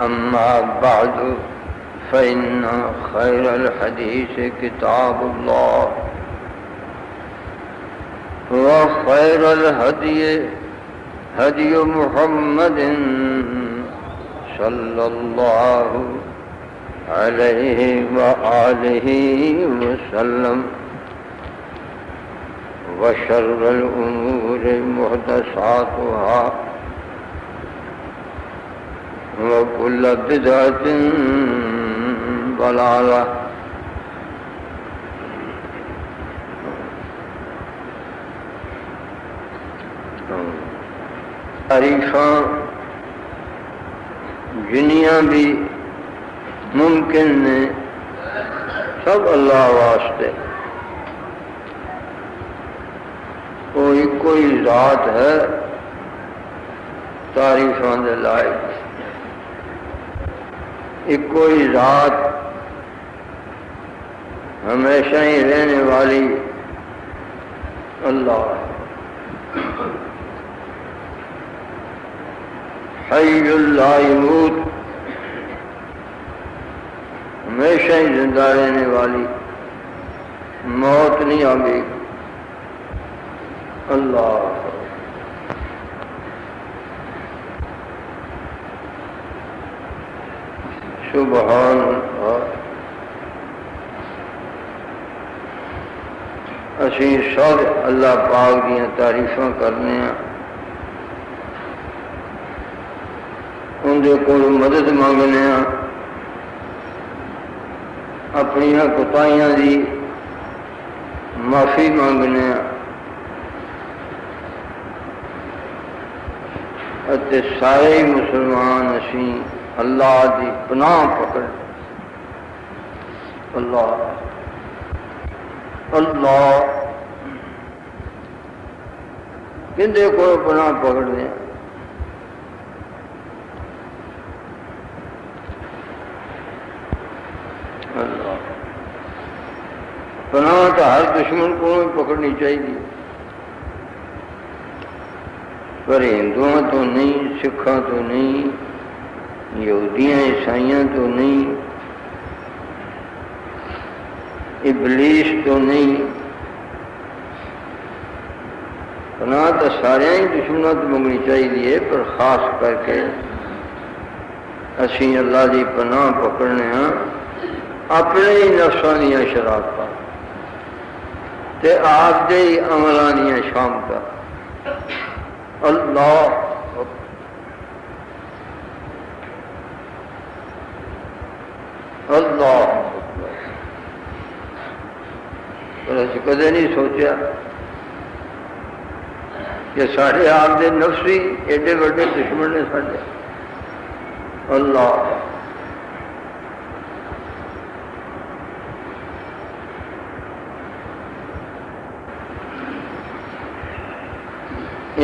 أما بعد فإن خير الحديث كتاب الله وخير الهدي هدي محمد صلى الله عليه وآله وسلم وشر الأمور محدثاتها وكل بدعة ضلالة تعریفاں جنیاں بھی ممکن نے سب اللہ واسطے، کوئی کوئی ذات ہے تعریفاں دے لائق، ایک کوئی ذات ہمیشہ ہی رہنے والی اللہ ہے، حی لا یموت، ہمیشہ ہی زندہ رہنے والی، موت نہیں آگی اللہ۔ سبحان اللہ۔ اسی سب اللہ پاک دیا تعریفاں کرنے ہیں، اندے کو مدد مانگنے ہیں، اپنی کوتاہیاں دی معافی مانگنے ہیں، اتے سارے مسلمان اسی اللہ دی پناہ پکڑ، اللہ اللہ کندے کو پناہ پکڑ دیں، اللہ پناہ تو ہر دشمن کو پکڑنی چاہیے، پر ہندوؤں تو نہیں، سکھاں تو نہیں، یہودیاں عیسائیاں تو نہیں، ابلیس تو نہیں، پناہ تو سارے ہی دشمنوں تو منگنی چاہیے، پر خاص کر کے اسی اللہ دی پناہ پکڑنے ہاں اپنے ہی نفساں دیاں شرارتاں تے آپ دے ہی عملاں دیاں شامتاں، اللہ اللہ۔ پر اسی کدے نہیں سوچا کہ سارے آپ دے نفسی ایڈے بڑے دشمن نے سارے، اللہ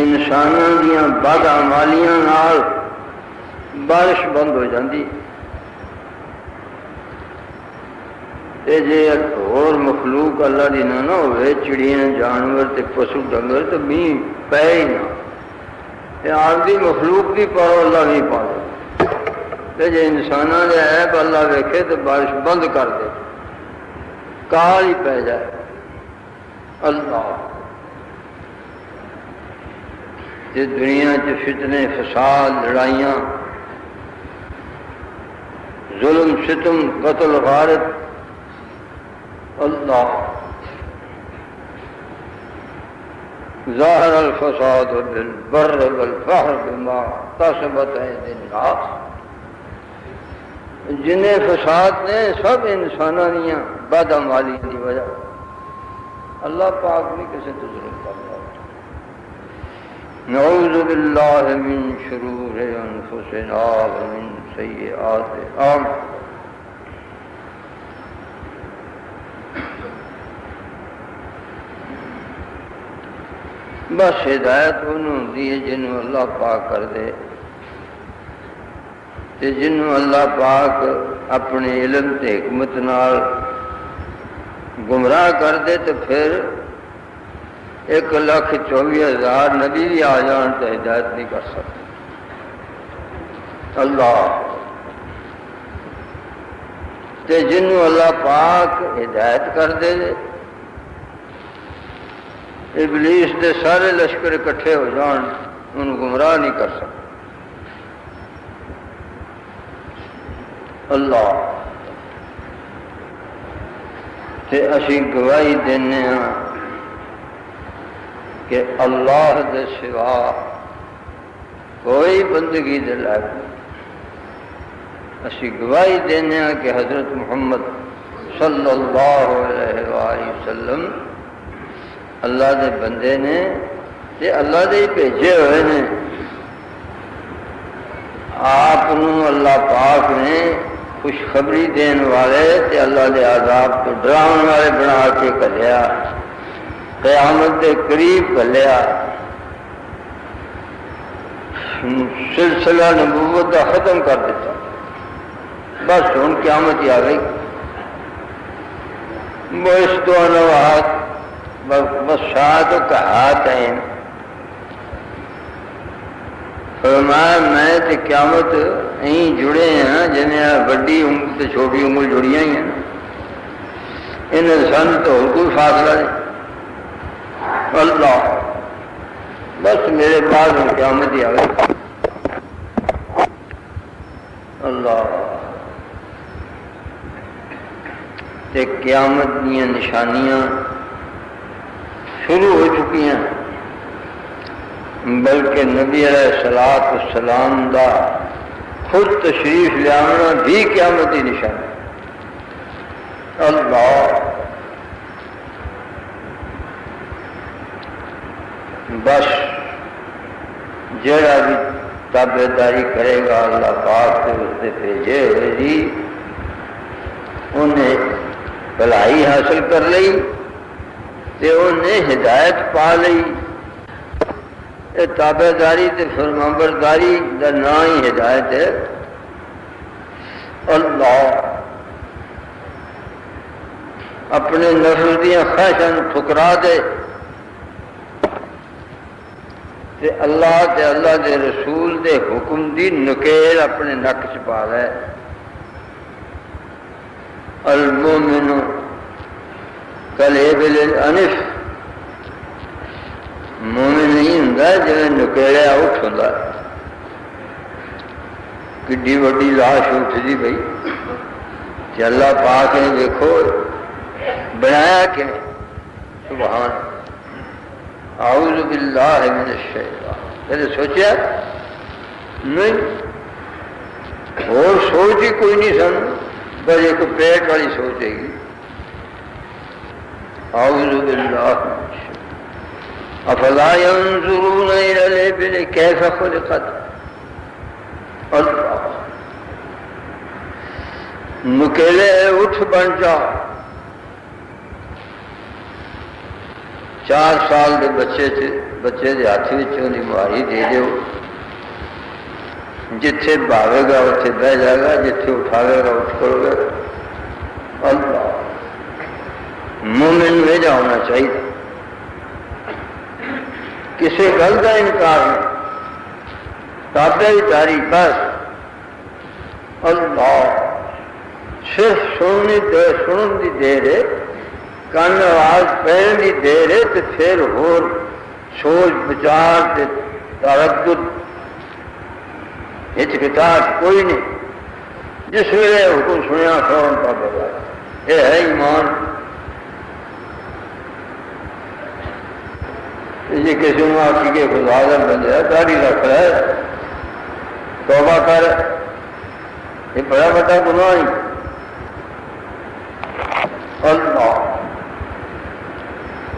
انسانوں دیاں بدعمالیاں نال بارش بند ہو جاندی، تے جے اور مخلوق اللہ دی نہ ہوئے، چڑیاں جانور تے پشو ڈنگر، تو مین پے ہی نہ، تے آپ دی مخلوق دی پاؤ اللہ نہیں پا دے، تے جے انساناں دے عیب اللہ ویکھے تو بارش بند کر دے، کال ہی پہ جائے، اللہ۔ تے دنیا چ فتنے، فساد، لڑائیاں، ظلم، ستم، قتل، غارت، اللہ ظاہر الفساد بالبر والبحر بما کسبت ایدی الناس، جنہیں فساد نے سب انسانوں دیاں بدعمالیاں دی وجہ، اللہ پاک نہیں کسی تو ظلم کرتا۔ نعوذ باللہ من شرور انفسنا ومن سیئات اعمالنا۔ بس ہدایت انہوں دی جنہوں اللہ پاک کر دے، تے جنہوں اللہ پاک اپنے علم تے حکمت نال گمراہ کر دے، تو پھر 1,24,000 نبی بھی آ جان تو ہدایت نہیں کر سکتے۔ اللہ تے جنوں اللہ پاک ہدایت کر دے ابلیس دے سارے لشکر اکٹھے ہو جان انہوں گمراہ نہیں کر سکتے. اللہ تے اسی گواہی دینے ہاں کہ اللہ دے سوا کوئی بندگی دے لائق نہیں. اسی گواہی دینے ہاں کہ حضرت محمد صلی اللہ علیہ وآلہ وسلم اللہ دے بندے نے تے اللہ دے ہی بھیجے ہوئے نے. آپ اللہ پاک نے خوشخبری دین والے تے اللہ دے عذاب تو ڈراؤن والے بنا کے کلیا، قیامت کے قریب کلیا. سلسلہ نبوت کا ختم کر دیتا، بس ہوں قیامت ہی آ گئی. بس تو انوات بس شاید کہات ہیں. فرمایا میں تے قیامت یہیں جڑے ہیں جنہیں بڑی انگل تے چھوٹی انگل جڑیاں ہی ہیں. انہیں سن تو کوئی فاصلہ نہیں. اللہ بس میرے بعد ہوں قیامت ہی آ گئی. اللہ تے قیامت دیا نشانیاں شروع ہو چکی ہیں، بلکہ نبی علیہ السلام دا خود تشریف لیانا بھی قیامتی نشان. اللہ بس جڑا بھی تابع داری کرے گا اللہ پاک سے اس سے بھیجے ہوئے جی انہیں بھلائی حاصل کر لی تے انہیں ہدایت پا لی. تابع داری تے فرمانبرداری دا نا ہی ہدایت ہے. اللہ اپنے نفس دیا خواہشاں ٹھکرا دے تے اللہ دے رسول دے حکم دی نکیل اپنے نک چ پا لے. المومن کالابل الانف، مومن نہیں ہوں جی نکیڑیا اٹھ ہوں. کڈی وڈی لاش اٹھتی بھائی کہ اللہ پاک نے دیکھو بنایا کہ سبحان. اعوذ باللہ من الشیطان. میں نے سوچا نہیں اور سوچ ہی کوئی نہیں سن، بس ایک پیٹ والی سوچ ہے گی. اعوذ باللہ من الشیطان. افلا ينظرون الى الابل كيف خلقت. اللہ نکیلے اٹھ بن جا. 4 سال کے بچے دے ہاتھ دی ماری دے دیو، جتھے بھاوے گا اتنے بہ جائے گا، جتھے اٹھاوے گا اٹھ کرو گا. اللہ مومن ویجا ہونا چاہیے، کسی گل کا انکار نہیں، تابع داری بس. اللہ صرف سنن دی دیر ہے، کان آواز پہن دی دیر ہے، تو پھر ہور سوچ بچار تردد ہچکچاہٹ کوئی نہیں. جس ویلے حکم سنیا فوراً تابع داری. یہ ہے ایمان. یہ کسی نے آخی کہ خدا دا بندہ داڑھی رکھ ہے توبہ کر، یہ بڑا بڑا گناہ ہے. اللہ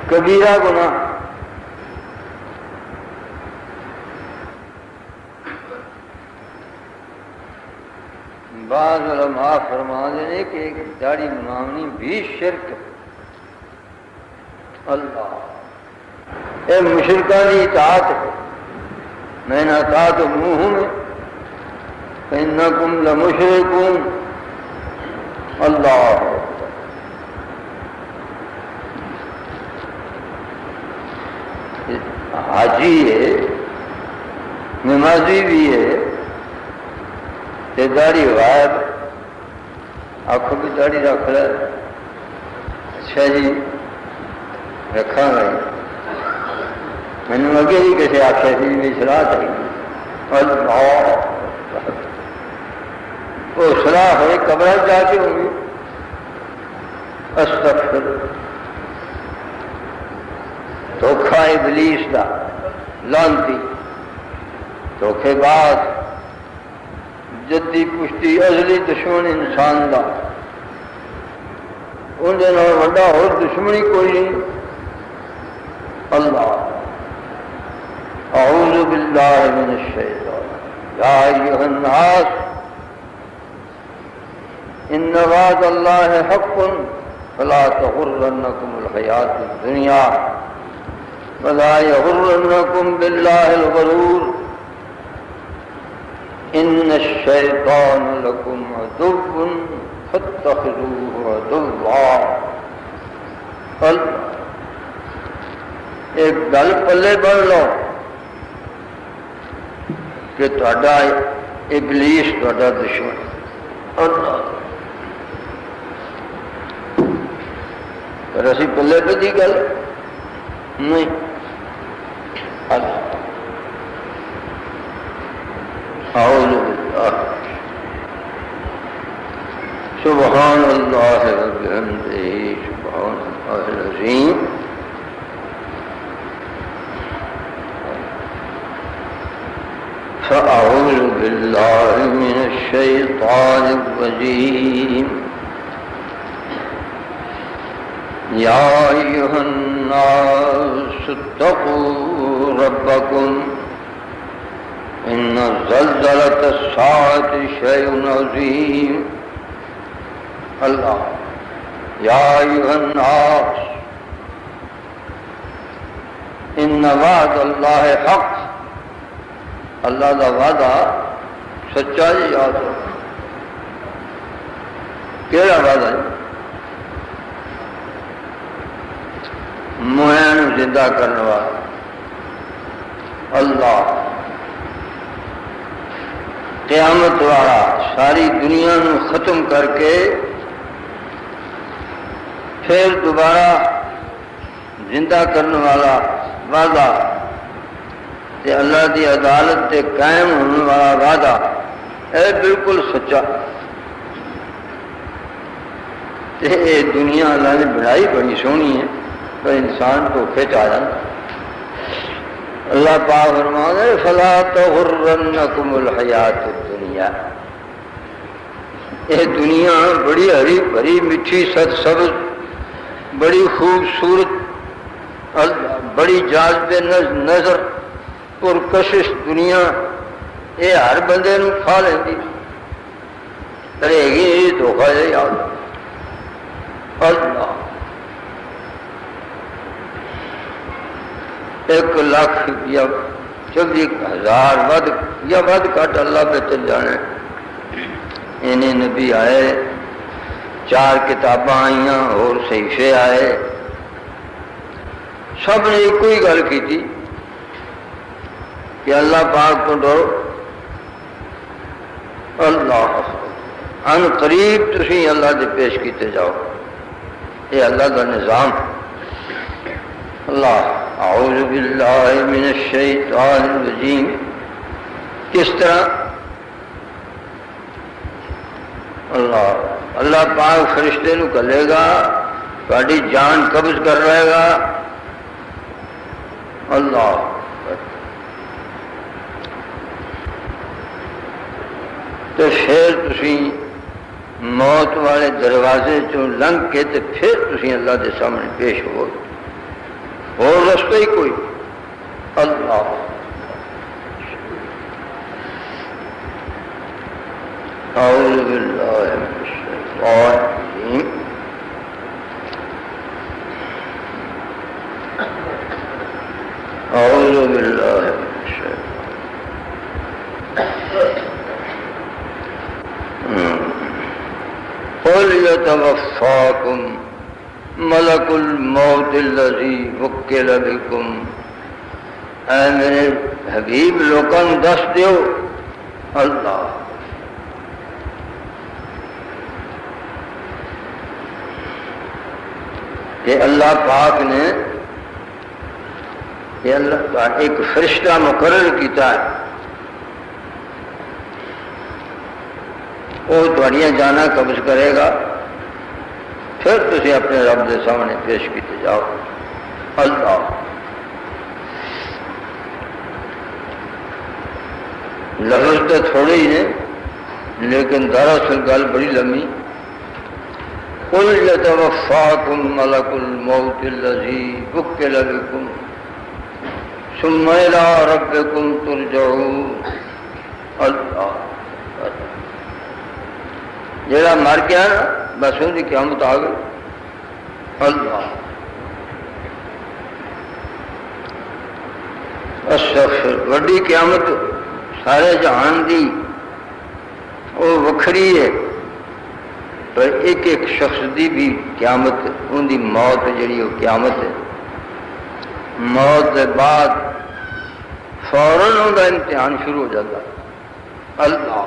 کبیرہ گناہ. بعض علماء فرما دینے کہ ایک داڑھی منامنی بھی شرک. اللہ اے مشرکان کی اطاعت ہے. میں نہ اطاعت منہ میں فإنکم لمشرکون. اللہ حاجی ہے، نمازی بھی ہے، داڑھی غائب. آخو بھی داڑھی رکھ لے، اچھا جی رکھا گا، مینو اگے بھی کسی آخیا سی میری سلاح چاہیے، وہ سلاح ہوئی قبر جا کے ہوگی، استغفر، دھوکھا ابلیس دا لانتی، دھوکھے باز، جدی پشتی ازلی دشمن انسان دا، اندر وڈا اور دشمنی کوئی نہیں۔ اللہ اعوذ باللہ من الشیطان یا ایھا الناس ان وعد اللہ حق فلا تغرنکم الحیاۃ الدنیا ولا یغرنکم باللہ الغرور ان الشیطان لکم عدو فاتخذوہ عدوا۔ ایک گل پلے بن لو کہ تہاڈا ابلیس تہاڈا دشمن، پر اسی پلے بدی گل نہیں۔ اعوذ باللہ، سبحان اللہ وبحمدہ، سبحان اللہ العظیم۔ فأعوذ باللہ من الشیطان الرجیم، یا ایھا الناس اتقوا ربکم ان زلزلۃ الساعۃ شیء عظیم۔ اللہ یا ایھا الناس ان وعد اللہ حق، اللہ کا وعدہ سچا جی، یاد رکھو۔ کہڑا وعدہ ہے؟ موئن زندہ کرنے والا اللہ، قیامت والا، ساری دنیا نو ختم کر کے پھر دوبارہ زندہ کرنے والا وعدہ، تے اللہ دی عدالت تے قائم ہونے والا وعدہ، اے بالکل سچا۔ تے اے دنیا اللہ نے بنائی بڑی سونی ہے، پر انسان دھوکے چ آ جاتا۔ اللہ پاک فرماتا ہے فلا تغرنکم الحیات الدنیا، یہ دنیا بڑی ہری بھری میٹھی سرسبز، بڑی خوبصورت، بڑی جاذب نظر، پرکشش دنیا، یہ ہر بندے نو کھا لیندی، رہے گی دھوکھا جہ یاد۔ اللہ 1,00,000 یا 40,000 ود یا ود کٹ اللہ پہ چل جانے۔ انہیں نبی آئے، 4 کتاباں آئیاں اور صحیفے آئے، سب نے ایک ہی گل کی تھی کہ اللہ پاک کو ڈرو۔ اللہ ان قریب تسی اللہ دے پیش کیتے جاؤ، یہ اللہ کا نظام۔ اللہ اعوذ باللہ من الشیطان الرجیم، کس طرح؟ اللہ پاک فرشتے نو کہے گا تہاڈی جان قبض کر رہے گا۔ اللہ تو پھر تسی موت والے دروازے چوں لنگ کے تے پھر تسی اللہ دے سامنے پیش ہو، اور رستہ ہی کوئی۔ اللہ اعوذ باللہ من الشیطان الرجیم، اعوذ باللہ من الشیطان۔ قل یتوفاکم ملک الموت الذی وکل بکم، اے میرے حبیب لوگوں دس دیو، اللہ کہ اللہ پاک نے کہ اللہ کا ایک فرشتہ مقرر کیتا ہے، وہ تھوڑیاں جانا قبض کرے گا، پھر تسی اپنے رب دے سامنے پیش کیتے جاؤ۔ اللہ لفظ تو تھوڑے ہی نے لیکن دراصل گل بڑی لمبی۔ قل یتوفاکم ملک الموت الذی وکل بکم ثم الی ربکم ترجعون۔ اللہ جڑا مر گیا نا بس ان کی قیامت آ گئی۔ اللہ استغفر، وڈی قیامت سارے جہان دی وہ وکھری ہے، پر ایک ایک شخص دی بھی قیامت، ان دی موت جڑی وہ قیامت ہے۔ موت کے بعد فوراً ان کا امتحان شروع ہو جاتا ہے۔ اللہ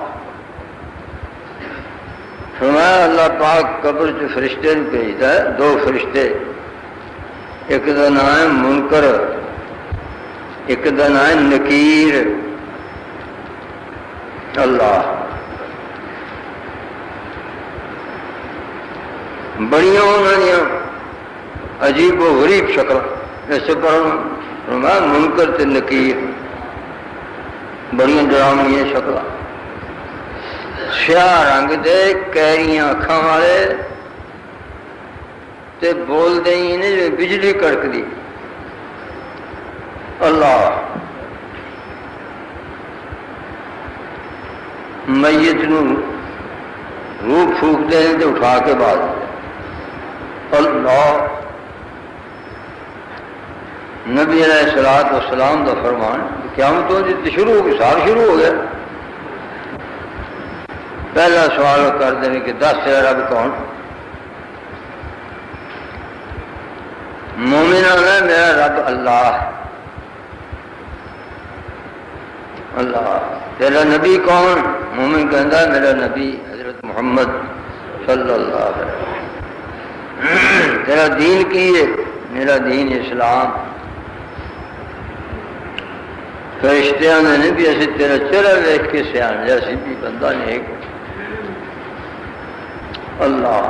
فرمایا اللہ پاک قبر چ فرشتے نے بھیجتا ہے، دو فرشتے، ایک کا نام ہے منکر، ایک کا نام ہے نکیر۔ اللہ بڑیاں انہوں نے عجیب و غریب شکل ایسے فرمایا منکر تے نکیر، بڑیاں ڈراؤنی شکل، سیاہ رنگ دے کیریاں اکھاں والے تے بول دیں انہیں جو بجلی کڑک دی۔ اللہ میت نو روح پھونک دیں تے اٹھا کے بعد اللہ نبی علیہ الصلوۃ والسلام کا فرمان قیامتوں کی شروع ہو گئی، سال شروع ہو گیا۔ پہلا سوال کر دیں کہ دس تیرا رب کون؟ مومن آنا میرا رب اللہ۔ اللہ تیرا نبی کون؟ مومن کہتا میرا نبی حضرت محمد صلی اللہ علیہ وسلم۔ تیرا دین کی ہے؟ میرا دین اسلام۔ فرشتے آنے نے بھی ایسے تیرا چہرہ دیکھ کے سیان جیسی بھی بندہ نیک۔ اللہ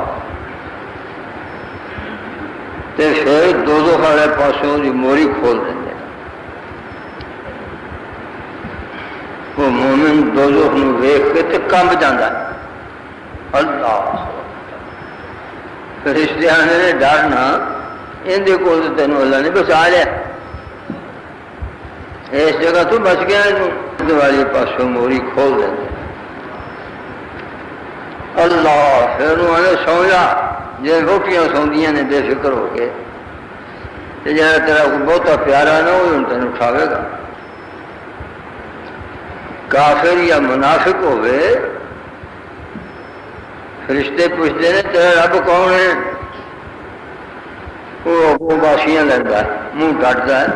تے پھر دو والے پاسوں کی موری کھول دیں، وہ مومن دوزخ نو ویکھ کے تے کمب جاندا ہے۔ اللہ فرشتے آنے نے ڈرنا اندے کول تے تینوں اللہ نے بچا لیا، اس جگہ تو بچ گیا، والی پاسوں موری کھول دیں۔ اللہ پھر انہوں سو جا جی روٹیاں سوندیاں نے بے فکر ہو کے، جہاں تیرا بہتا پیارا نہ وہ ہوں تین اٹھاوے گا۔ کافر یا منافق ہوئے فرشتے پوچھتے ہیں تیرا رب کون ہے؟ وہ باشیاں لینا ہے، منہ ڈٹتا ہے،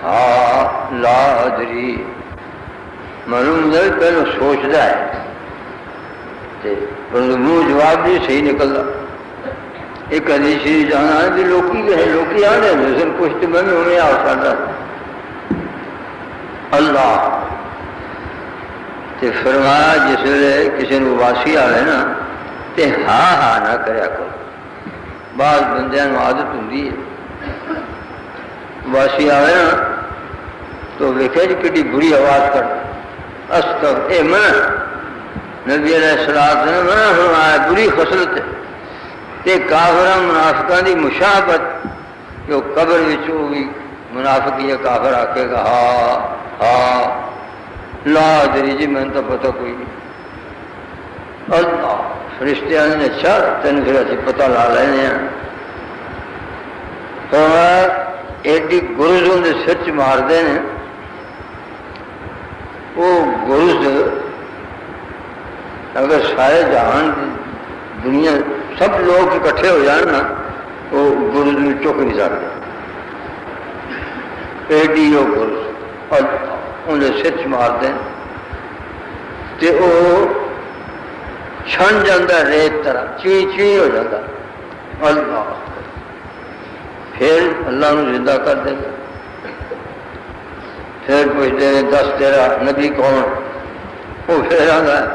ہاں لا ادری، معلوم ہے پہلے سوچتا ہے منہ جواب نہیں صحیح نکلتا۔ ایک حدیث جانا ہے کہ لوکی آ رہے ہیں سر کچھ تو میں انہیں آ سکتا۔ اللہ تے فرمایا جس ویلے کسی نے واسی آئے نا تے ہاں نہ کریا کرو۔ بعض بندیاں عادت ہوتی ہے واسی آئے نا تو ویکھے جی کتنی بری آواز کر استغفر اے منع نبی علیہ الصلوۃ نے منع فرمایا، بری خصلت تے کافراں منافقاں دی مشابہت کہ وہ قبر وچ ہوگی منافق یا کافر آکے گا ہاں لا ادری جی میں تو پتہ کوئی نہیں۔ اللہ فرشتے نے اچھا تین پھر اسی پتہ لا لینے ہیں۔ تو ایڈی گرز ان کے سر چ مارتے ہیں، وہ گرز اگر سارے جہان دنیا سب لوگ اکٹھے ہو جان نا وہ گرز میں چک نہیں سکتے، ایڈی وہ گرز اور انہیں سر چ مارتے ہیں تے وہ چھن جاتا ریت طرح چی ہو جاتا اللہ پھر اللہ نو زندہ کر دے گا. پھر پوچھتے ہیں دس تیرا نبی کون؟ وہ پھر آتا ہے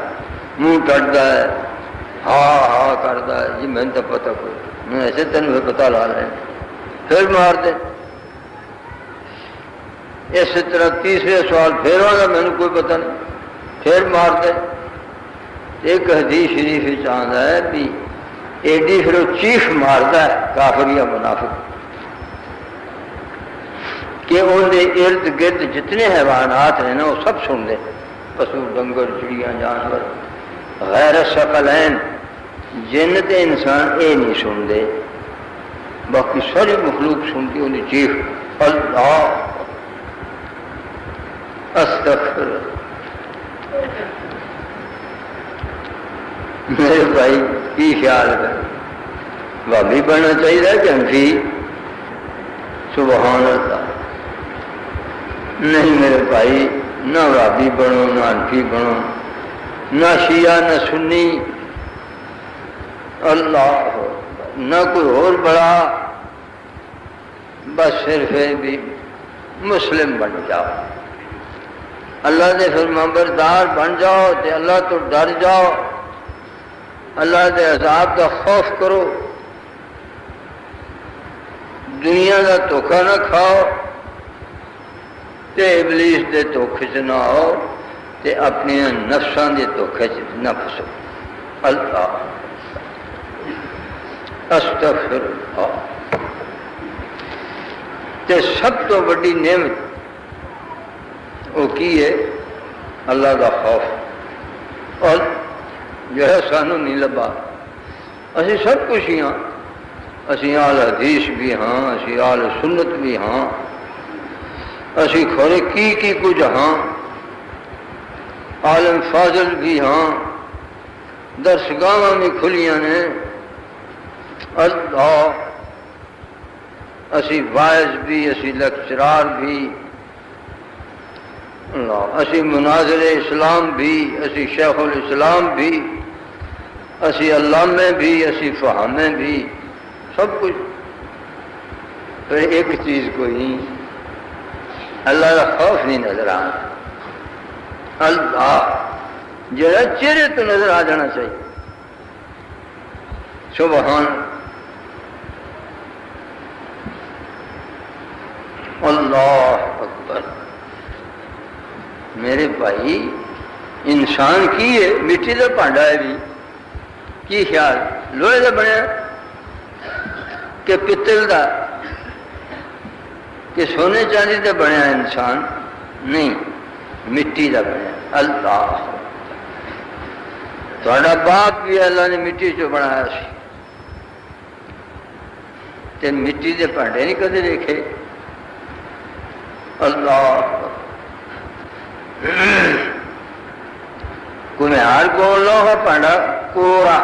منہ ٹٹتا ہے ہاں ہاں کرتا ہے جی میں تو پتہ کوئی میں ایسے تین پھر پتہ لا رہے ہیں. پھر مار دیں. اس طرح تیسرے سوال پھر آتا میں نے کوئی پتہ نہیں پھر مار دیں. ایک حدیث شریف آتا ہے بھی ایڈی پھر وہ چیخ مارتا ہے کافر یا منافق کہ انہیں ارد گرد جتنے حیوانات ہیں نا وہ سب سن دے. پشو ڈنگر چڑیاں جانور غیر ثقلین جنت انسان اے نہیں سن دے باقی ساری مخلوق سنتی انہیں چیخ اللہ استغفر. میرے بھائی کی خیال ہے بھابی بننا چاہیے کہ انفی؟ سبحان اللہ. نہیں میرے بھائی نہ بھابی بنو نہ انفی بنو نہ شیعہ نہ سنی اللہ نہ کوئی اور بڑا بس صرف بھی مسلم بن جاؤ اللہ دے فرمانبردار بن جاؤ تے اللہ تو ڈر جاؤ اللہ دے عذاب کا خوف کرو دنیا کا دھوکھا نہ کھاؤ تے ابلیس دے دھوکھے چ نہ آؤ تے اپنے نفساں دے دھوکھے چ نہ پھسو. اللہ استغفر اللہ. تے سب تو بڑی نعمت وہ کی ہے اللہ کا خوف اور جو ہے سانو نہیں لبا. اسی سب کچھ ہی ہاں اسی آل حدیث بھی ہاں اسی آل سنت بھی ہاں اسی کھورے کی کچھ ہاں عالم فاضل بھی ہاں درسگاہ بھی کھلیاں نے اللہ اسی واعظ بھی اسی لیکچرار بھی اللہ اسی مناظر اسلام بھی اسی شیخ الاسلام بھی اسی علامے بھی اسی فہامے بھی سب کچھ. پھر ایک چیز کوئی اللہ کا خوف نہیں نظر آنا. اللہ جڑا چہرے تو نظر آ جانا چاہیے. سبحان اللہ اکبر. میرے بھائی انسان کی ہے مٹی کا بھانڈا ہے بھی کی خیال لوہے کا بنیا کہ پتل کا کہ سونے چاندی کا بنیا انسان نہیں مٹی کا بنیا. اللہ تھوڑا باپ بھی اللہ نے مٹی چ بنایا سی تے مٹی کے بھانڈے نہیں کدے دیکھے. اللہ کمیار کو لوہا پانڈا کوڑا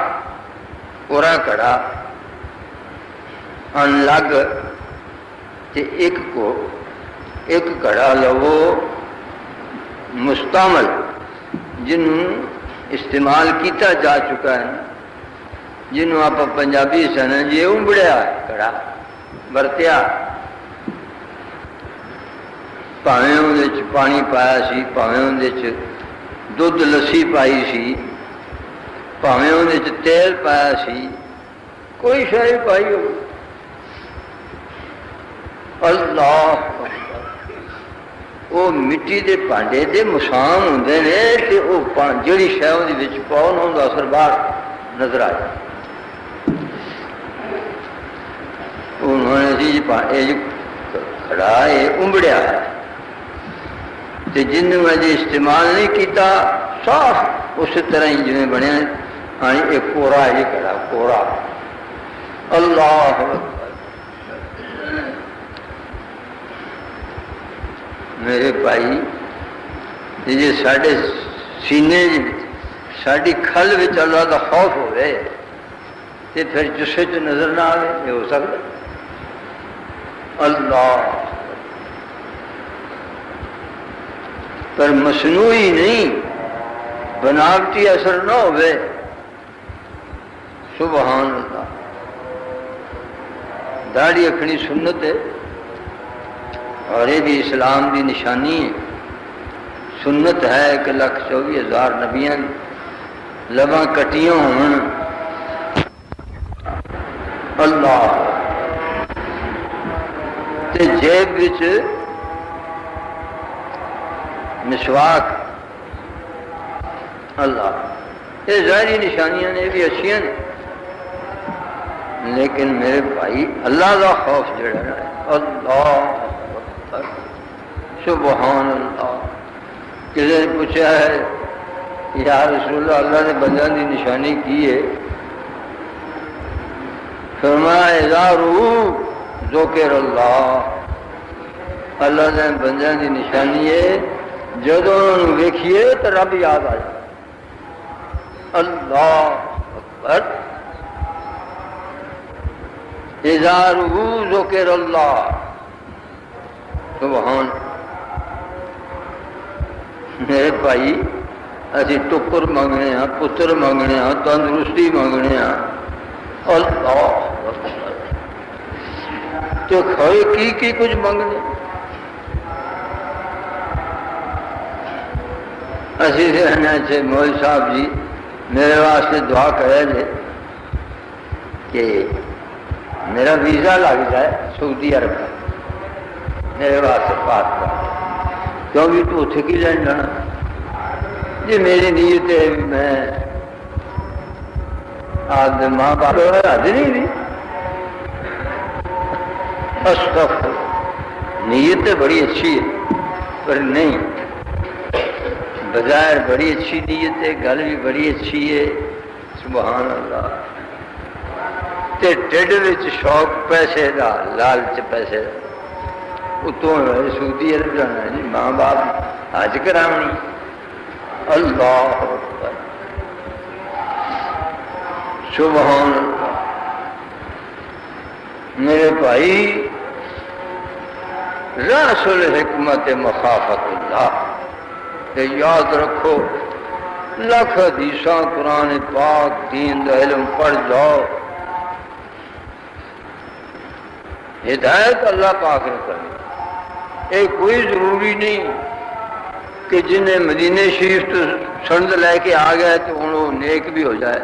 کوڑا کڑا ان لگ تے ایک کو ایک کڑا لو مستعمل جنہوں استعمال کیتا جا چکا ہے جنہوں آپ پنجابی سن یہ امبڑیا کڑا برتیا پاویں اندر پانی پایا سی پاویں اندر دودھ لسی پائی سی پاویں اندر تیل پایا سی کوئی شے پائی ہو. اللہ وہ مٹی دے پانڈے دے مسام ہوندے نے تے وہ جڑی شے اودے وچ پاؤ نہ اوندا اثر باہر نظر آ جائے. انہوں نے جی کھڑا ہے امبڑیا ہے تے جنوں اجے استعمال نہیں کیتا صاف اسی طرح ہی جویں بنیا ہاں ایک کوڑا ہے کھڑا کوڑا. اللہ میرے بھائی جی ساڈے سینے ساری کھل وچ اللہ کا خوف ہوئے تے پھر جسے چ نظر نہ آئے یہ ہو سکتا. اللہ پر مصنوعی نہیں بناوٹی اثر نہ ہوئے. سبحان اللہ داڑھی رکھنی سنت ہے اور یہ بھی اسلام دی نشانی ہے. سنت ہے 1,24,000 نبیاں لباں کٹیاں ہون. اللہ تے جیب وچ مسواک. اللہ یہ ظاہری نشانیاں نے بھی اچھیاں نے لیکن میرے بھائی اللہ کا خوف جڑا ہے اللہ اکبر سبحان اللہ. کسی نے پوچھا ہے یا رسول اللہ نے بندیاں دی نشانی کی ہے؟ فرمایا اذا روح ذکر اللہ. اللہ نے بندیاں دی نشانی ہے جدوں انہوں ویکھیے تو رب یاد آ جائے. اللہ اکبر. اذا روح ذکر اللہ. سبحان. میرے بھائی اسی ٹکر منگنے ہاں پتر منگنے ہاں تندرستی منگنے ہاں. اللہ تو کھوئے کی کچھ منگنے. اسی رہنا سے مول صاحب جی میرے واسطے دعا کرے لے کہ میرا ویزا لگ جائے سعودی عرب کا میرے واسطے پاس کر کیونکہ تو اتنے کی لین جانا. جی میری نیت ہے میں آج ماں باپ حد نہیں دی. استغفر. نیت تو بڑی اچھی ہے پر نہیں بظاہر بڑی اچھی نیت ہے گل بھی بڑی اچھی ہے. سبحان اللہ. تے ٹھڈ وچ شوق پیسے دا لالچ پیسے دا اتوں سعودی عرب جانا ہے جی ماں باپ حج کرانی. اللہ اکبر سبحان اللہ. میرے بھائی رأس الحکمت مخافت اللہ. یاد رکھو لکھ حدیثاں قرآن پاک دین دا علم پڑھ جاؤ. ہدایت اللہ پاک نے کرنی. یہ کوئی ضروری نہیں کہ جنہیں مدینہ شریف تو سند لے کے آ گئے تو انہوں نیک بھی ہو جائے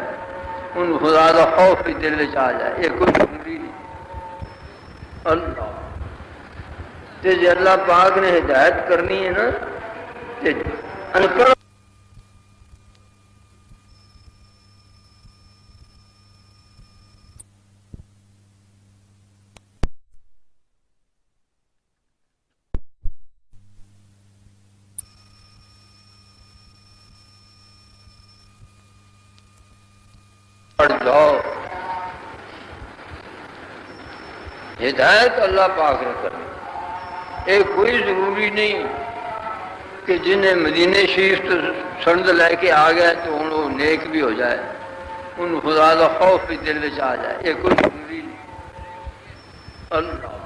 ان خدا کا خوف بھی دل میں آ جائے. یہ کوئی ضروری نہیں. اللہ تے جے اللہ پاک نے ہدایت کرنی ہے نا تے انپڑھ جاؤ. ہدایت اللہ پاک نے کرنی. یہ کوئی ضروری نہیں کہ جنہیں مدینہ شریف تو سند لے کے آ گئے تو انہوں نیک بھی ہو جائے ان خدا کا خوف بھی دل میں آ جائے. یہ کوئی ضروری نہیں. اللہ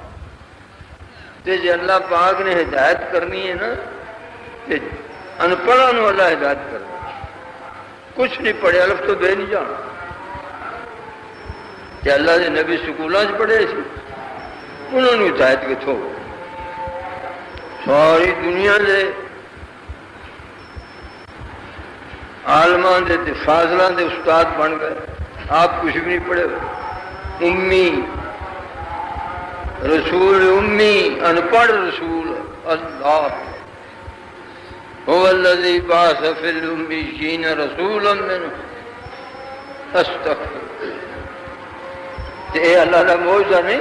تے جے اللہ پاک نے ہدایت کرنی ہے نا تے انپڑھاں نوں اللہ ہدایت کرنا. کچھ نہیں پڑھے الف تو بے نہیں جانا. کہ اللہ کے نبی سکولوں پڑھے سی انہوں نے ہدایت کتوں. ساری دنیا کے عالماں دے فاضلاں دے استاد بن گئے. آپ کچھ بھی نہیں پڑھے. امی رسول امی انپڑھ رسول. اللہ هو الذی بعث فی الامیین رسولا منهم. استغفر. یہ اللہ کا معجزہ نہیں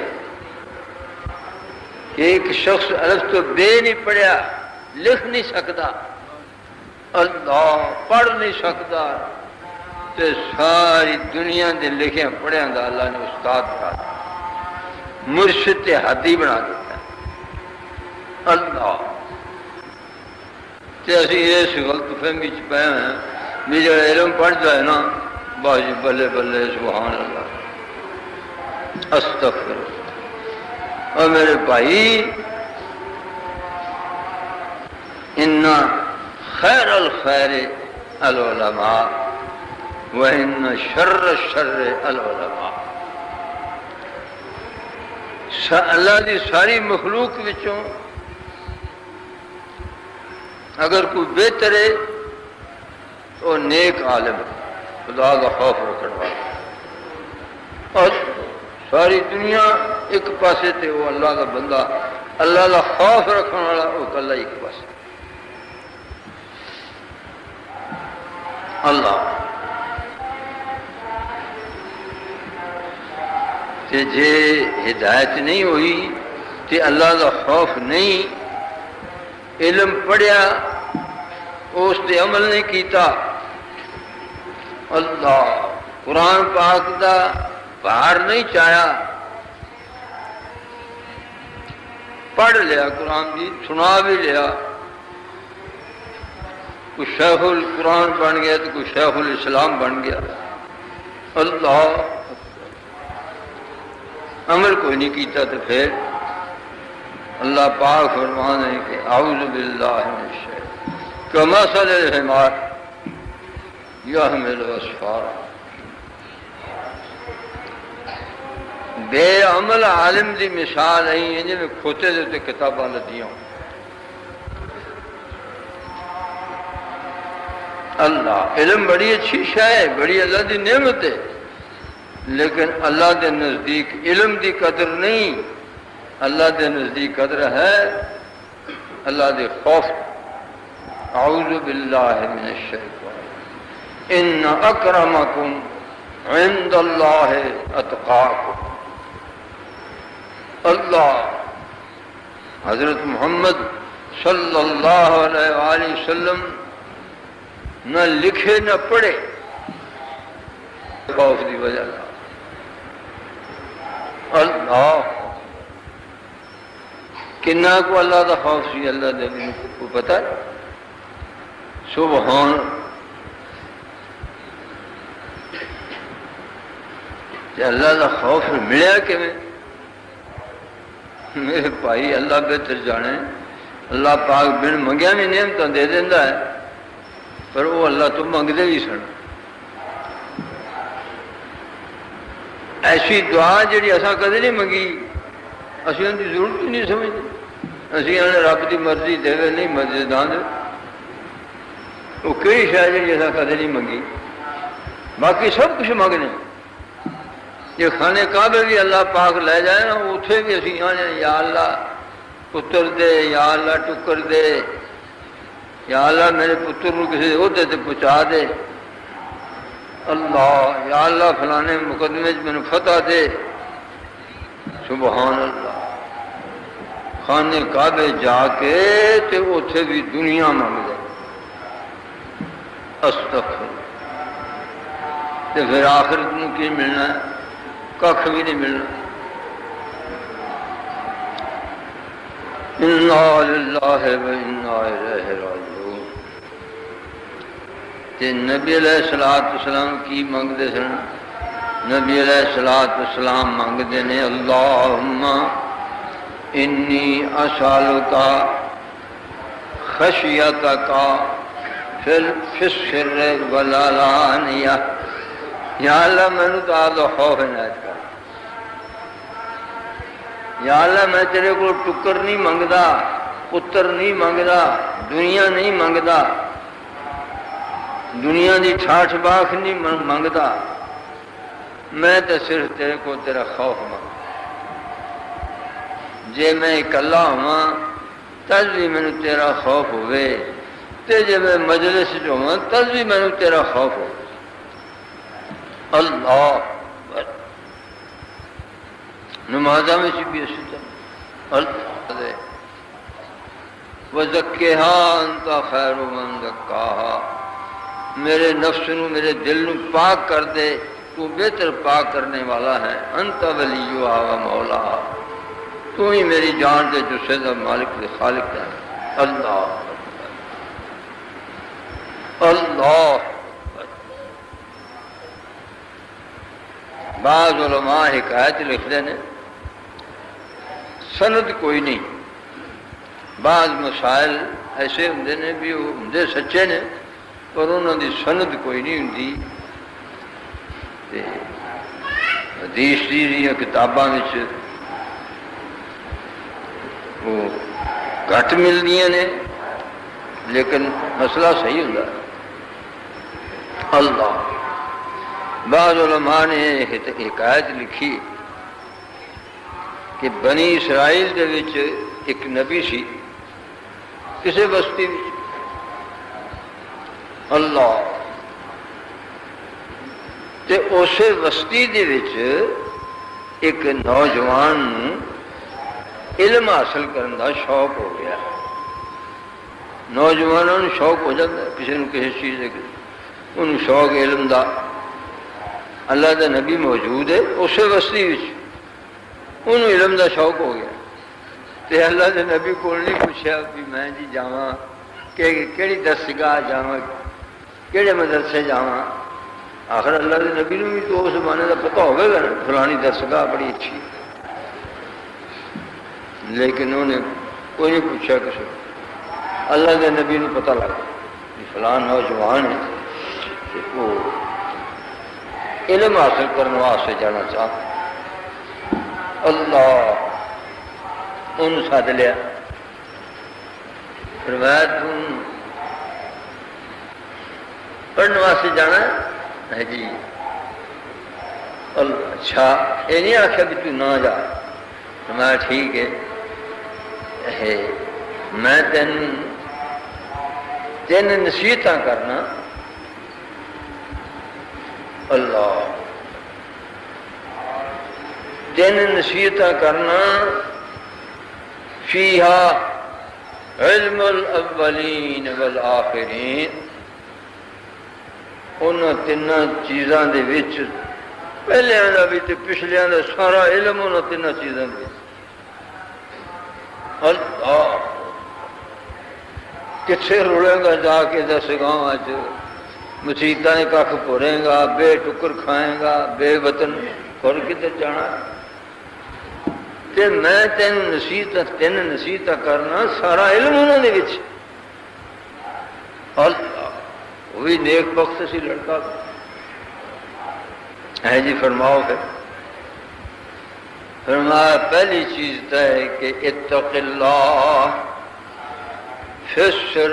کہ ایک شخص الف تو بے نہیں پڑھیا لکھ نہیں سکتا اللہ پڑھ نہیں سکتا تو ساری دنیا دے لکھے پڑھیا دا اللہ نے استاد بنا دیا مرشد تے ہادی بنا دیتا. اللہ تے اسی اس غلط فہمی چ پے ہیں بھی جو علم پڑھ جائے نا باجی بلے بلے سبحان اللہ. استغفر. اور میرے بھائی ان خیر الخیر العلماء وان شر الشر العلماء. اللہ دی ساری مخلوق وچوں اگر کوئی بہتر ہے تو نیک عالم خدا کا خوف رکھنے والا، اور ساری دنیا ایک پاسے تے وہ اللہ کا بندہ اللہ کا خوف رکھنے والا وہ کلا ایک پاسے۔ اللہ تے جے ہدایت نہیں ہوئی تے اللہ کا خوف نہیں، علم پڑھیا اس تے عمل نہیں کیتا، اللہ قرآن پاک دا باہر نہیں چاہیا، پڑھ لیا قرآن جی سنا بھی لیا، کوئی شیخ القرآن بن گیا تو کوئی شیخ الاسلام بن گیا، اللہ عمل کوئی نہیں کیتا، تو پھر اللہ پاک فرمانے ہیں کہ اعوذ باللہ من الشیطان کمثل الحمار یحمل اسفارا، بے عمل عالم دی مثال ہے جی میں کھوتے دے کتاباں لدیاں، اللہ علم بڑی اچھی شے ہے، بڑی اللہ دی نعمت ہے، لیکن اللہ دے نزدیک علم دی قدر نہیں، اللہ دے نزدیک قدر ہے اللہ دے خوف۔ اعوذ باللہ من الشیطان ان اکرمکم عند اللہ اتقاکم، اللہ حضرت محمد صلی اللہ علیہ وآلہ وسلم نہ لکھے نہ پڑھے خوف دی وجہ اللہ کنا کو اللہ دا خوف سی، اللہ دے کو پتہ ہے سبحان کہ اللہ دا خوف ملیا کہ میرے بھائی اللہ بہتر جانے، اللہ پاک بن منگیا بھی نعمتاں دے دینا ہے، پر وہ اللہ تو منگتے بھی سن، ایسی دعا جڑی اساں کدے نہیں منگی اسی ان کی ضرورت ہی نہیں سمجھتے، اسی انہیں رب کی مرضی دے نہیں مرضی نہ دے، وہ کئی شاید جی اصا کدے نہیں منگی، باقی سب کچھ منگنے، یہ خانے کعبے بھی اللہ پاک لے جائے نا اتنے بھی اسی آنے یا اللہ پتر دے، یا اللہ ٹکر دے، یا اللہ میرے پتر کو کسی عہدے تے پہنچا دے، اللہ یا اللہ فلانے مقدمے میں فتح دے، سبحان اللہ خانے کعبے جا کے تے اتنے بھی دنیا منگ دے، استغفر، تے پھر آخرت میں کی ملنا ہے؟ کخ بھی نہیں ملنا۔ انا للہ و انا الیہ راجعون، تے نبی علیہ السلام کی منگتے سن؟ نبی علیہ السلام منگتے نے اللہم انی اسالک خشیتک فی السر والعلانیہ، یا اللہ میں تو آپ کا خوف عنایت کر، یا اللہ میں تیرے کو ٹکر نہیں منگدا، پتر نہیں منگدا، دنیا نہیں منگدا، دنیا دی ٹھاٹھ باخ نہیں منگدا، میں تو صرف تیرے کو تیرا خوف منگ، جے میں اکلا ہوا تج بھی میں تیرا خوف ہوئے، تے جے میں مجلس جو ہوا تج بھی میں تیرا خوف ہو، اللہ نمازہ میں سے بھی اسی طرح اللہ دے وَزَكِّهَا أَنْتَ خَيْرُ مَنْ زَكَّاهَا، میرے نفس نو میرے دل نو پاک کر دے، تو بہتر پاک کرنے والا ہے، انت ولیہا و مولاہا، تو ہی میری جان دے جسے دا مالک دے خالق ہے، اللہ اللہ۔ بعض علماء حکایت لکھتے ہیں سند کوئی نہیں، بعض مسائل ایسے ہوندے نے بھی وہ ہوندے سچے نے پر انہوں دی سند کوئی نہیں ہوندی، حدیث دی کتاباں وچ وہ گھٹ ملدیاں نے لیکن مسئلہ صحیح ہوتا ہے۔ اللہ بعض علماء نے حکایت لکھی کہ بنی اسرائیل دے وچ ایک نبی سی کسی بستی وچ، اللہ تے اسے بستی دے وچ ایک نوجوان نوں علم حاصل کرنے کا شوق ہو گیا۔ نوجوانوں کو شوق ہو جاتا ہے کسی نو کسی چیز کا، انہوں شوق علم دا۔ اللہ دا نبی موجود ہے اسے بستی وچ، انہوں علم دا شوق ہو گیا تے اللہ دے نبی کو نہیں پوچھا بھی میں جی جاواں کہ کیڑی درسگاہ جاواں کیڑے مدرسے جاواں، آخر اللہ دے نبی نو بھی تو اس زمانے کا پتہ ہوگا نا فلانی درسگاہ بڑی اچھی، لیکن انہوں نے کوئی نہیں پوچھا کسی۔ اللہ دے نبی نو پتہ لگا کہ فلان نوجوان ہے کہ وہ علم حاصل کرنے واسطے جانا چاہتا۔ اللہ انہوں سد لیا، فرمایا تم پڑھنے واسطے جانا ہے جی؟ اللہ اچھا، یہ نہیں آخیا بھی تو نہ جا۔ فرمایا ٹھیک ہے، میں تین نصیحت کرنا۔ اللہ تین نصیحت کرنا، فیہا علم الاولین والآخرین، انہاں تین چیزاں دے وچ پہلیاں دا بھی تے پچھلیاں دا سارا علم انہاں تین چیزاں دے وچ۔ اللہ کتنے رولے گا جا کے درسگاہ مسیتاں کھ پورے گا، بے ٹکر کھائیں گا، بے وطن اور کدھر جانا؟ تے میں تین نصیحت کرنا، سارا علم انہوں نے وچ۔ اللہ وہ بھی نیک بخت سی لڑکا ہے جی۔ فرماؤ پھر، فرمایا پہلی چیز تو ہے کہ اتق اللہ فی السر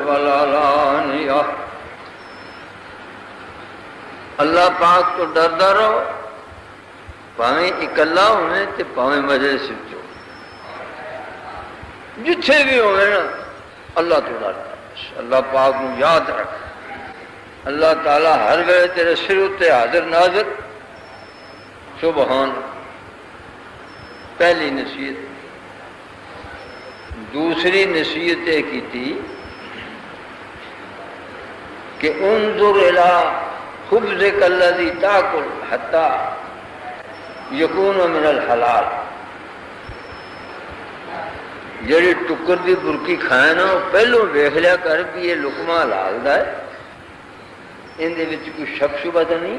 والعلانیہ، اللہ پاک تو ڈردا رہو، پاویں اکلا ہوئے تے پاویں مجلس وچ ہو، جتھے بھی ہوئے نا اللہ تو ڈردا، اللہ پاک نو یاد رکھ۔ اللہ تعالیٰ ہر ویلے تیرے سر اتے حاضر ناظر، سبحان۔ پہلی نصیحت۔ دوسری نصیحت یہ کی تھی کہ انظر الی خبزک الذی تاکل حتی یکون من الحلال، جڑی ٹکر دی برکی کھائے نا پہلو ویکھ لیا کر بھی یہ لقمہ حلال دا ہے، ان دے وچ کوئی شک شبہ تو نہیں،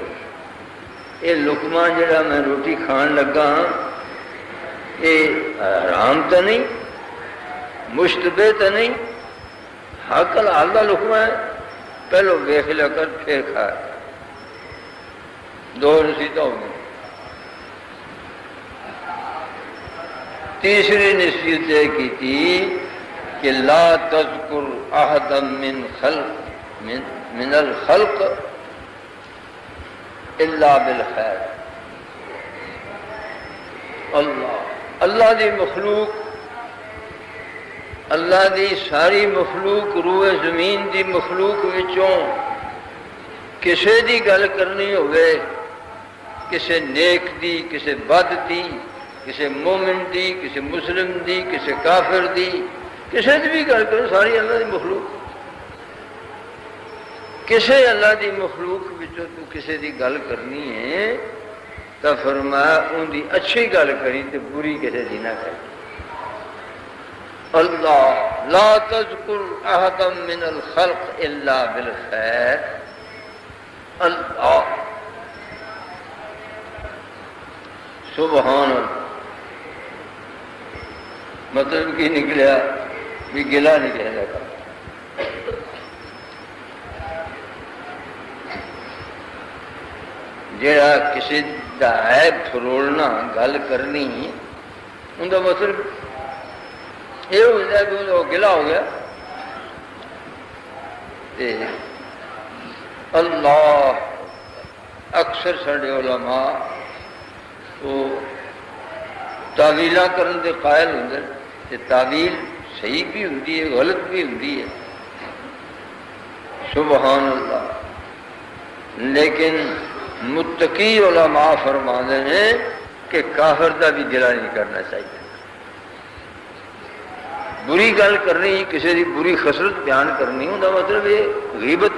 یہ لقمہ جڑا میں روٹی کھان لگا ہاں یہ حرام تو نہیں، مشتبہ تو نہیں، حق حلال دا لقمہ ہے، پہلو ویکھ لیا کر پھر کھائے۔ دو نصیحتیں ہو گئی۔ تیسری نصیحت یہ کی تھی کہ لا تذکر احدا من الخلق الا بالخیر۔ اللہ دی مخلوق، اللہ دی ساری مخلوق، روئے زمین دی مخلوق وچوں کسے دی گل کرنی ہوئے، کسے نیک دی، کسے بد دی، کسے مومن دی، کسے مسلم دی، کسے کافر دی، کسے دی بھی گل کرو، ساری اللہ دی مخلوق، کسے اللہ دی مخلوق وچوں تو کسے دی گل کرنی ہے تو فرمایا ان دی اچھی گل کری تے بری کسے دی نہ کری۔ اللہ لا تذکر احدا من الخلق الا بالخیر۔ اللہ سبحان اللہ۔ مطلب کی نکلیا بھی گلا نہیں کہنے کا، جڑا کسی دا عیب فروڑنا گل کرنی ان کا مطلب یہ ہو جائے کہ وہ گلا ہو گیا. اللہ اکثر سارے علماء وہ تعویلاں کرن دے قائل ہوندے تے تعویل صحیح بھی ہوندی ہے غلط بھی ہوندی ہے سبحان اللہ. لیکن متقی علماء فرماتے ہیں کہ کافر دا بھی گلا نہیں کرنا چاہیے. بری گل کرنی کسی دی بری خصلت بیان کرنی ان کا مطلب یہ غیبت.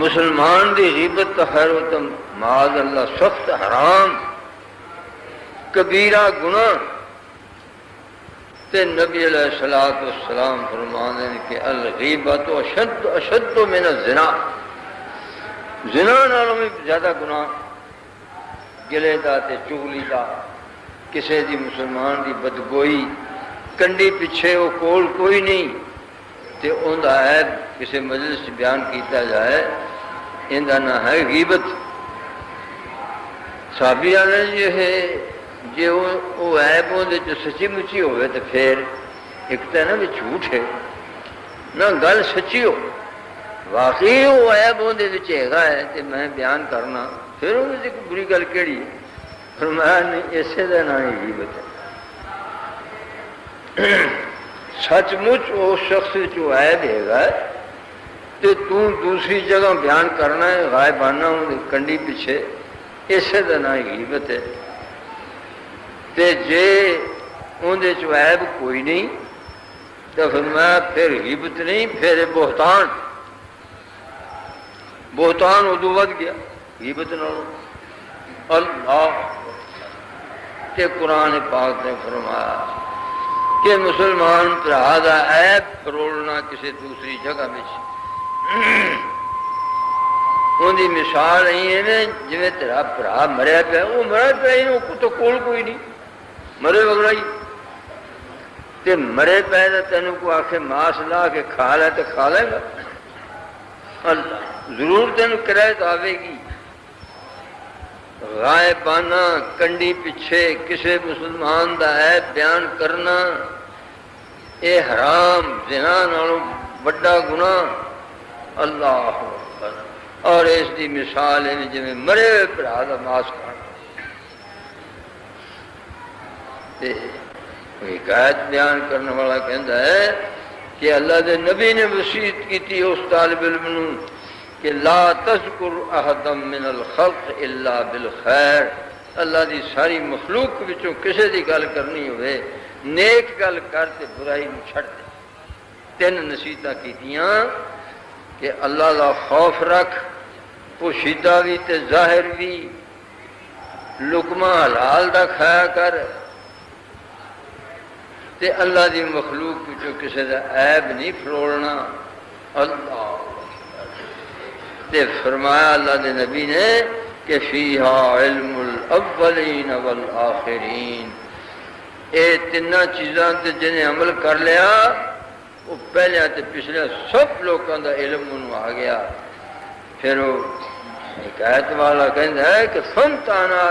مسلمان دی غیبت تو خیر و تم معاذ اللہ سخت حرام کبیرہ گناہ. تے نبی علیہ الصلوۃ والسلام فرماتے ہیں کہ الغیبۃ اشد من الزنا. زنا نالوں بھی زیادہ گناہ گلے دا تے چغلی دا کسی دی مسلمان دی بدگوئی کنڈی پیچھے وہ کول کوئی نہیں تے ان دا عیب کسی مجلس بیان کیتا جائے ان دا نہ ہے غیبت. صحابی آنے یہ ہے جی وہ عیب اندر جو سچی مچی ہوئے تو پھر ایک تو نا بھی جھوٹ ہے نہ گل سچی ہو واقعی وہ عیب اندر ہے تو میں بیان کرنا پھر انہوں نے کوئی بری گل کہڑی ہے فرمایا نہیں اسے کا نام ہی غیبت ہے. سچ مچ اس شخص جو عیب ہے تو دوسری جگہ بیان کرنا ہے غائبانہ کنڈی پیچھے اسے کا نام ہی غیبت ہے. تے جے اندر عیب کوئی نہیں تو فرمایا پھر غیبت نہیں پھر بہتان. بہتان ادو ود گیا غیبت نالوں. اللہ کہ قرآن پاک نے فرمایا کہ مسلمان بھرا دا عیب فروڑنا کسی دوسری جگہ میں ان کی مثال نہیں ہے جی تیرا بھرا مریا پیا وہ مریا پیا تو کول کوئی نہیں مرے وغیرہ ہی تے مرے پے تو تینوں کو آخے ماس لا کے کھا لے تو کھا لے گا. اللہ ضرور تینوں کرایت آئے گی. غائبانہ کنڈی پیچھے کسی مسلمان دا عیب بیان کرنا اے حرام زنا نالوں بڑا گناہ. اللہ اکبر. اور اس دی مثال ہے جی مرے ہوئے بھرا دا ماس کھانا. حکایت بیان کرنے والا کہتا ہے کہ اللہ دے نبی نے وصیت کی تھی اس طالب علم نو کہ لا تذکر احدا من الخلق الا بالخیر. اللہ دی ساری مخلوق وچوں کسی دی گل کرنی ہوئے نیک گل کر تے برائی نو چھڑ دے. 3 نصیحتاں کیتیاں کہ اللہ دا خوف رکھ پوشیدہ بھی تے ظاہر بھی لقمہ حلال دا کھایا کر تے اللہ دی مخلوق جو کسی دا عیب نہیں فروڑنا. اللہ تے فرمایا اللہ دے نبی نے کہ فیہا علم الاولین والآخرین. اے 3 چیزاں تے جنہیں عمل کر لیا وہ پہلے تے پچھلے سب لوگوں دا علم انہوں آ گیا. پھر وہ حکایت والا کہتا ہے کہ فنتانا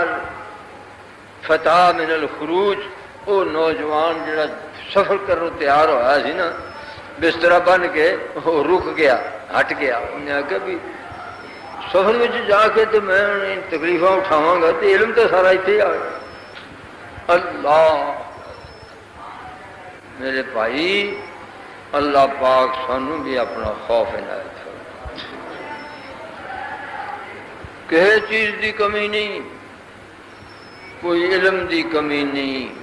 فتح من الخروج. وہ نوجوان جڑا سفر کرنے تیار ہوا سی نا بستر بن کے وہ رک گیا ہٹ گیا. انہیں آخیا بھی سفر میں جا کے تو میں تکلیفاں اٹھاواں گا تو علم تو سارا اتنے آ گیا. اللہ میرے بھائی اللہ پاک سانوں بھی اپنا خوف عنایت فرمائے. کسی چیز دی کمی نہیں کوئی علم دی کمی نہیں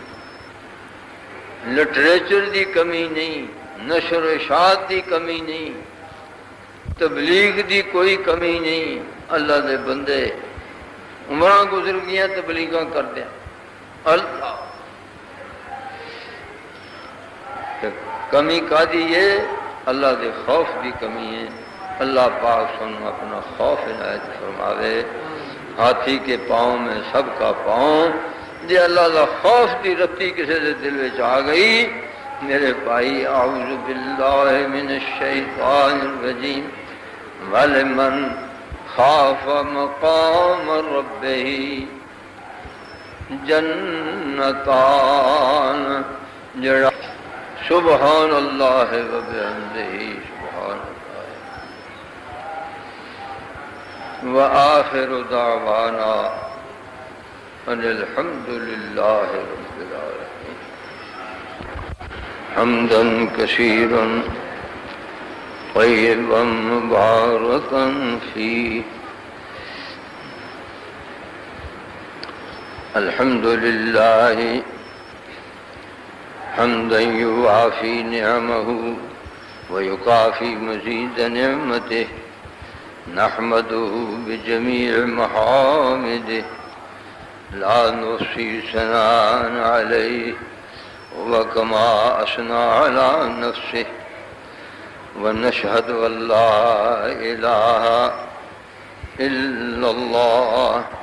لٹریچر دی کمی نہیں نشر و اشاعت دی کمی نہیں تبلیغ دی کوئی کمی نہیں. اللہ دے بندے عمراں گزر گیا تبلیغاں کر دیا. اللہ کمی کا دی ہے اللہ دے خوف دی کمی ہے. اللہ پاک سنوں اپنا خوف عنایت فرماوے. ہاتھی کے پاؤں میں سب کا پاؤں جی اللہ دا خوف دی رتی کسی دے دل میں آ گئی میرے بھائی اعوذ باللہ من الشیطان الرجیم ولمن خاف مقام ربہ جنتان جڑا سبحان اللہ و بحمدہ سبحان اللہ وآخر دعوانا ان الحمد للہ رب العالمین حمدا کثیرا طیبا مبارکا فیہ الحمد للہ حمدا یوافی نعمہ ویکافی مزید نعمتہ نحمدہ بجمیع محامدہ لا نحصی ثناء علیہ وکما اثنى علی نفسہ ونشہد ان لا الہ الا اللہ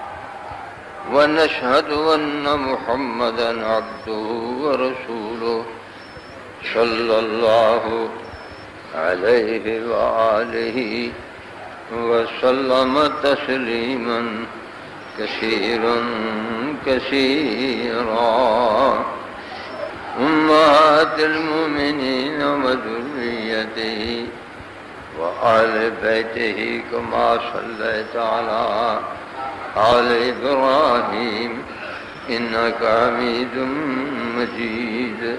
ونشهد أن محمدا عبده ورسوله صلى الله عليه وآله وسلم تسليما كثيرا كثيرا أمهات المؤمنين وذريته وآل بيته كما صليت على آل إبراهيم إنك حميد مجيد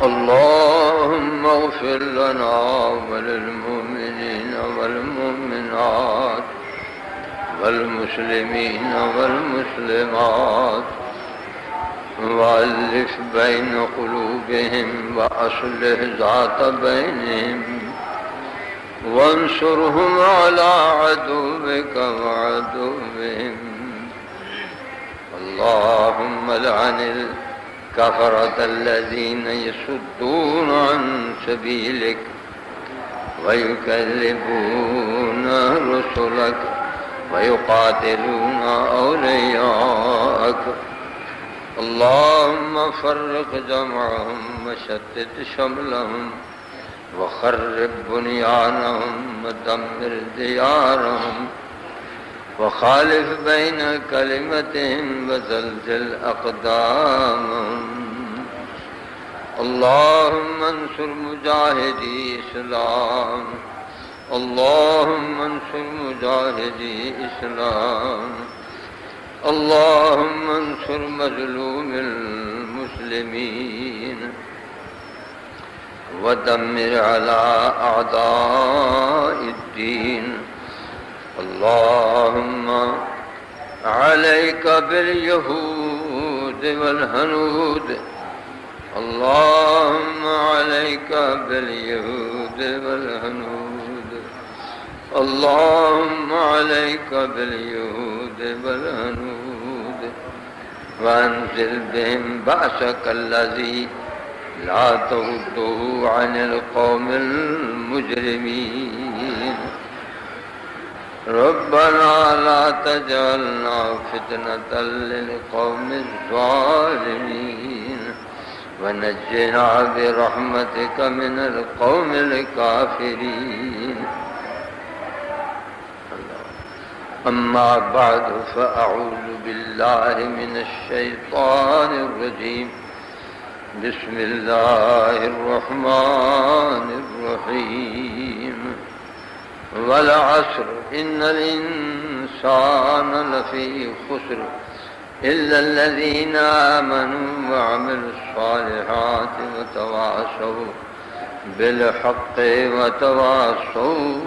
اللهم اغفر لنا وللمؤمنين والمؤمنات والمسلمين والمسلمات وألف بين قلوبهم وأصلح ذات بينهم وانصرهم على عدوك وعدوهم اللهم لعن الكفرة الذين يصدون عن سبيلك ويكذبون رسلك ويقاتلون أولياءك اللهم فرق جمعهم وشتت شملهم وخرب بنيانهم ودمر ديارهم وخالف بين كلمتهم وزلزل أقدامهم اللهم انصر مجاهدي إسلام اللهم انصر مجاهدي إسلام اللهم انصر مظلوم المسلمين ودمر على أعداء الدين اللهم عليك باليهود والهنود اللهم عليك باليهود والهنود اللهم عليك باليهود والهنود وانزل بهم بأسك الذي لا ترده عن القوم المجرمين ربنا لا تجعلنا فتنة للقوم الظالمين ونجنا برحمتك من القوم الكافرين أما بعد فأعوذ بالله من الشيطان الرجيم بسم الله الرحمن الرحيم والعصر إن الإنسان لفي خسر إلا الذين آمنوا وعملوا الصالحات وتواصوا بالحق وتواصوا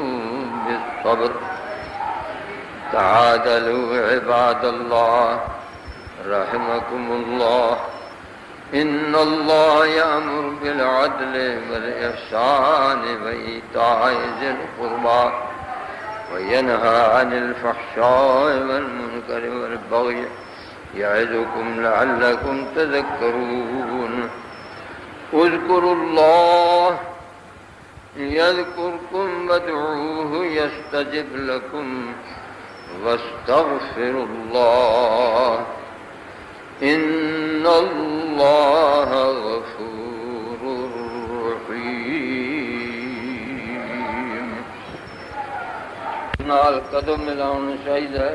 بالصبر تعادلوا عباد الله رحمكم الله إن الله يأمر بالعدل والإحسان وإيتاء ذي القربى وينهى عن الفحشاء والمنكر والبغي يعظكم لعلكم تذكرون اذكروا الله يذكركم وادعوه يستجب لكم واستغفروا الله إن الله غفور رحيم کدو ملاؤنا چاہیے؟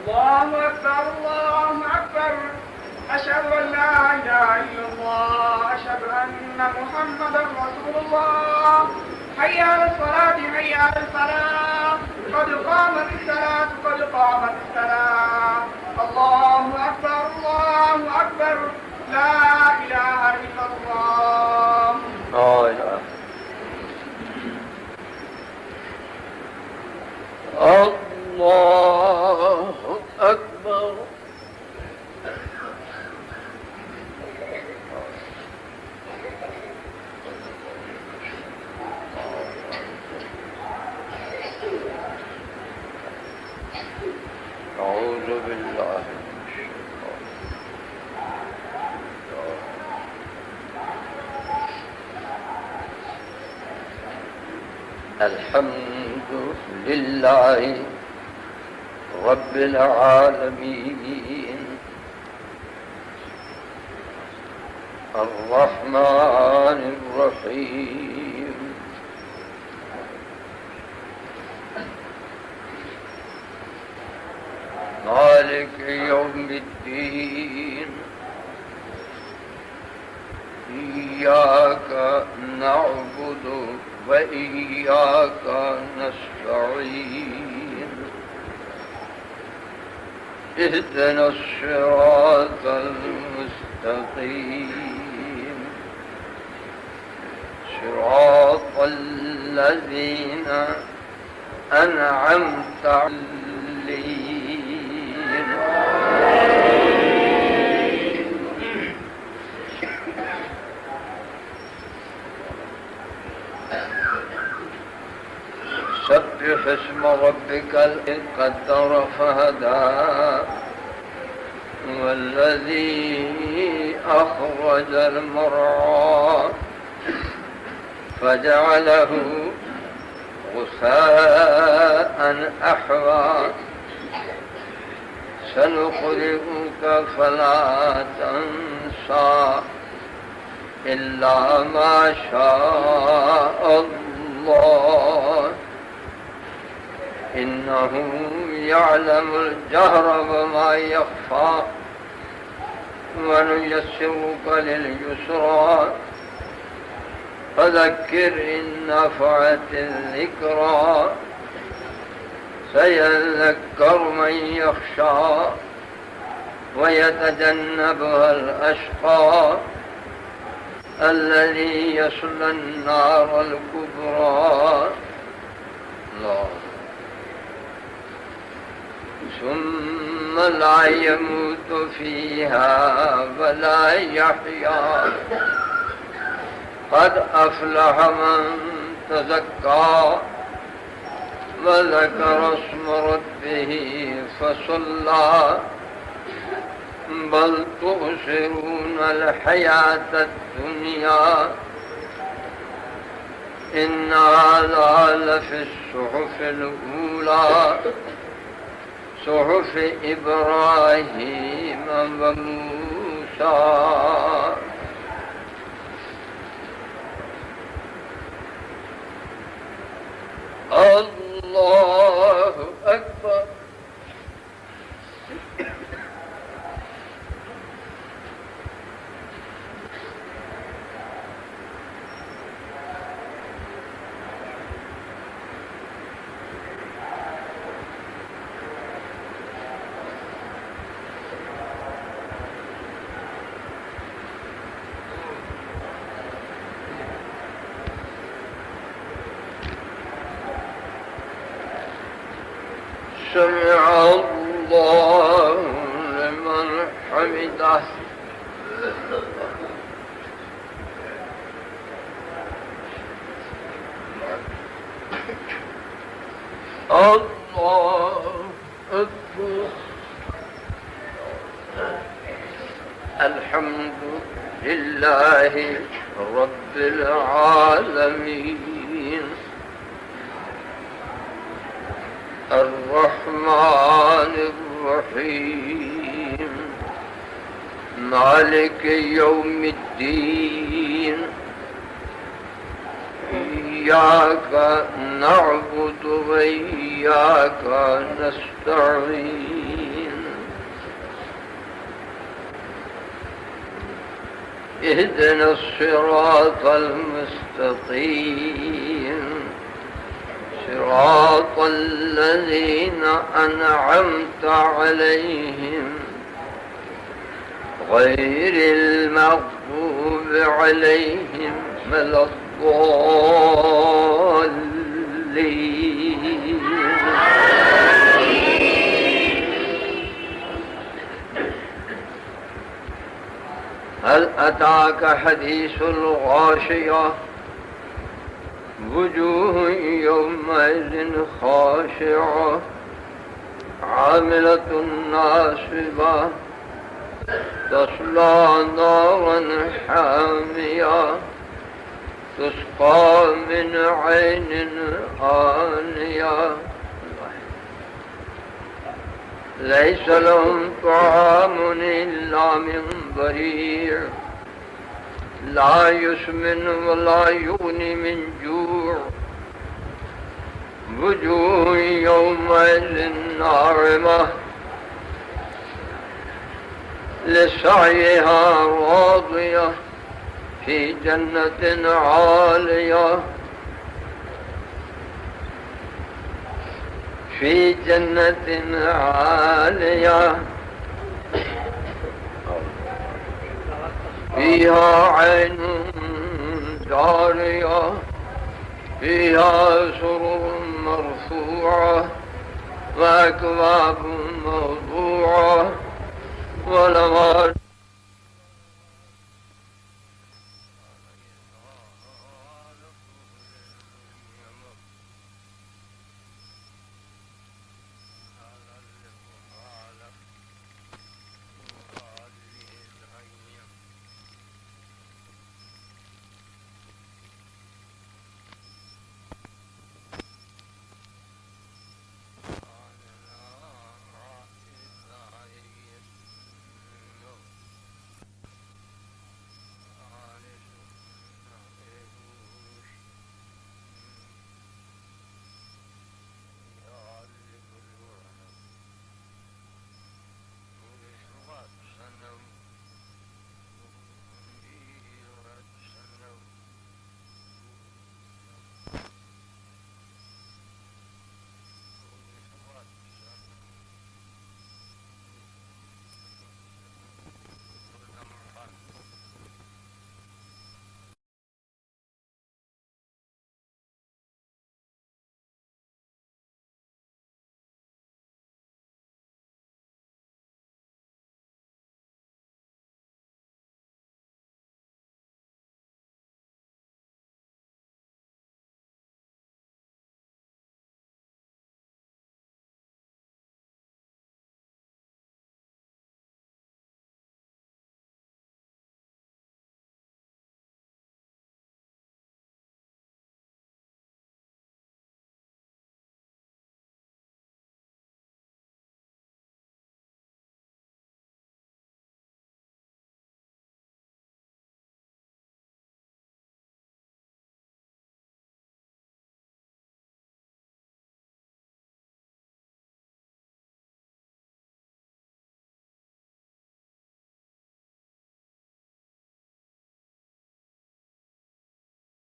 الله أكبر الله أكبر أشهد أن لا إله إلا الله أشهد أن محمدا رسول الله حي على الصلاة حي على الفلاح قد قامت الصلاة قد قامت الصلاة الله أكبر لا إله إلا الله. الله أكبر. أعوذ بالله من الشيطان. الحمد لله رب العالمين الرحمن الرحيم مالك يوم الدين إياك نعبد وإياك نستعين اهدنا الصراط المستقيم صراط الذين أنعمت عليهم سبح اسم ربك الذي قدر فهدى والذي أخرج المرعى فجعله غثاء أحوى سنقرئك فلا تنسى إلا ما شاء الله إنه يعلم الجهر وما يخفى ونيسرك لليسرى فذكر إن نفعت الذكرى سيذكر من يخشى ويتجنبها الأشقى الذي يصلى النار الكبرى الله ثم لا يموت فيها ولا يحيا قد أفلح من تزكى وذكر اسم ربه فصلى بل تؤثرون الحياة الدنيا إن هذا لفي الصحف الأولى صحف إبراهيم وموسى. الله أكبر. سمع الله لمن حمده. الله أكبر. الحمد لله رب العالمين الرحمن الرحيم مالك يوم الدين إياك نعبد وإياك نستعين اهدنا الصراط المستقيم صراط الذين أنعمت عليهم غير المغضوب عليهم ولا الضالين. هل أتاك حديث الغاشية وجوه يومئذ خاشعة عاملة ناصبة تصلى نارا حامية تسقى من عين آنية ليس لهم طعام إلا من ضريع لا يسمن ولا يغني من جوع وجوه يومئذ ناعمة لسعيها راضية في جنة عالية في جنة عالية فيها عين جارية فيها سرر مرفوعة وأكواب موضوعة